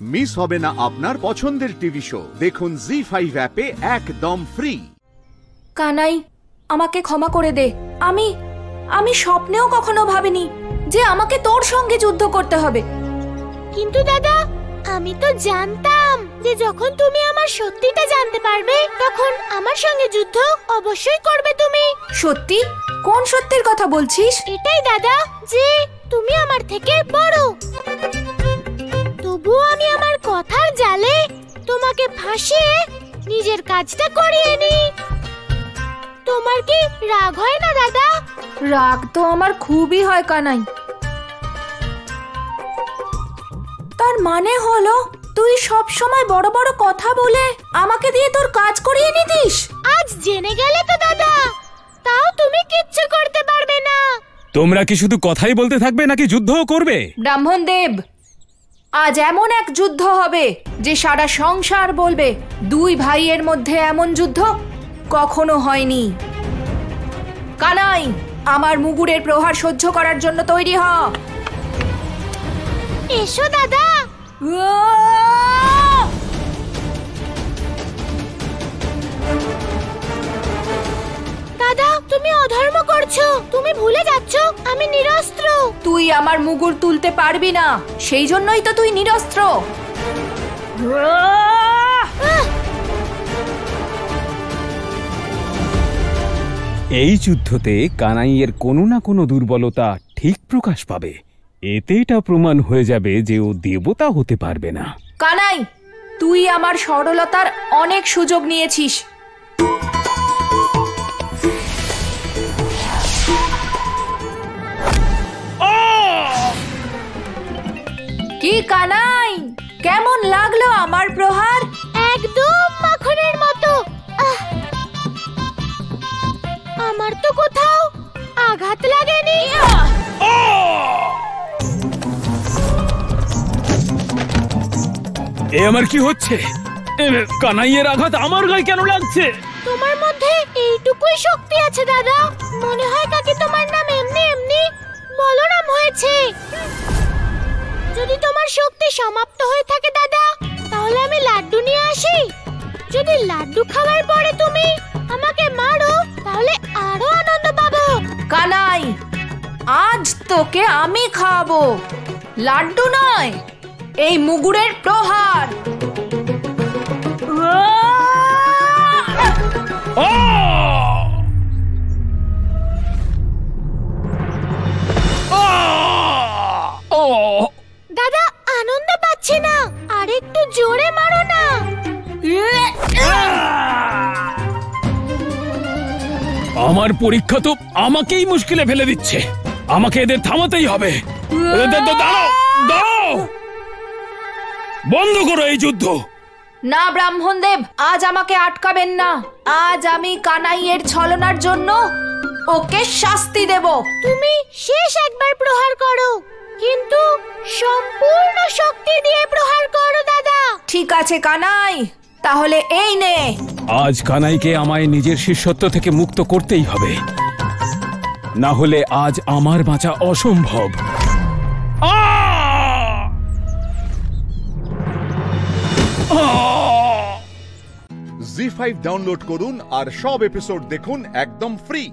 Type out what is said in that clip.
Miss হবে না আপনার পছন্দের টিভি শো। দেখুন জি5 অ্যাপে একদম ফ্রি। কানাই, আমাকে ক্ষমা করে দে। আমি স্বপ্নেও কখনো ভাবিনি যে আমাকে তোর সঙ্গে যুদ্ধ করতে হবে। কিন্তু দাদা, আমি তো জানতাম যে যখন তুমি আমার সত্যিটা জানতে পারবে তখন আমার সঙ্গে যুদ্ধ অবশ্যই করবে তুমি। সত্যি? কোন সত্যির কথা বলছিস? এটাই দাদা, যে তুমি আমার থেকে বড়। তবুও আমি আমার কথার জালে তোমাকে ফাঁসিয়ে নিজের কাজটা করিয়ে নি। তোমার কি রাগ হয় না দাদা? রাগ তো আমার খুবই হয় কানাই। তার মানে হলো তুই সব সময় বড় বড় কথা বলে আমাকে দিয়ে তোর কাজ করিয়ে নিতিস। আজ জেনে গেলে তো দাদা, তাও তুমি কিচ্ছু করতে পারবে না। তোমরা কি শুধু কথাই বলতে থাকবে নাকি যুদ্ধও করবে? ব্রাহ্মণদেব, আজ এমন এক যুদ্ধ হবে যে সারা সংসার বলবে দুই ভাইয়ের মধ্যে এমন যুদ্ধ কখনো হয়নি। কানাই, আমার মুগুরের প্রহার সহ্য করার জন্য তৈরি হ। এসো দাদা। দাদা, তুমি অধর্ম করছো। তুমি ভুলে যাচ্ছ আমি নিরস্ত্র। তুই আমার মুগুর তুলতে পারবি না, সেই জন্যই তো তুই নিরস্ত্র। এই যুদ্ধতে কানাইয়ের কোনো না কোনো দুর্বলতা ঠিক প্রকাশ পাবে। এতে এটা প্রমাণ হয়ে যাবে যে ও দেবতা হতে পারবে না। কানাই, তুই আমার সরলতার অনেক সুযোগ নিয়েছিস। কি কানাই, কেমন লাগলো আমার প্রহার? একদম মাখনের মতো। আমার তো কোথাও আঘাত লাগেনি। এ আমার কি হচ্ছে? কানাইয়ের আঘাত আমার গায়ে কেন লাগছে? তোমার মধ্যে এইটুকুই শক্তি আছে দাদা। মনে হয় কাকি তোমার নাম এমনি এমনি বলরাম হয়েছে। যদি তোমার শক্তি সমাপ্ত হয়ে থাকে দাদা, তাহলে আমি লাড্ডু নিয়ে আসি। যদি লাড্ডু খাওয়ার পরে তুমি আমাকে মারো তাহলে আরো আনন্দ পাবো। কানাই, আজ তোকে আমি খাওয়াবো, লাড্ডু নয়, এই মুগুরের প্রহার। দাদা, আনন্দ পাচ্ছি না, আর একটু জোরে মারো না। আমার পরীক্ষা তো আমাকেই মুশকিলে ফেলে দিচ্ছে। আমাকে এদের থামাতেই হবে। দাঁড়াও, বন্ধ করো এই যুদ্ধ। না ব্রাহ্মণদেব, আজ আমাকে আটকাবেন না। আজ আমি কানাইয়ের ছলনার জন্য ওকে শাস্তি দেব। তুমি শেষ একবার প্রহার করো, কিন্তু সম্পূর্ণ শক্তি দিয়ে প্রহার করো দাদা। ঠিক আছে কানাই, তাহলে এই নে। আজ কানাইকে আমায় নিজের শিষ্যত্ব থেকে মুক্ত করতেই হবে, না হলে আজ আমার বাঁচা অসম্ভব। জি5 ডাউনলোড করুন আর সব এপিসোড দেখুন একদম ফ্রি।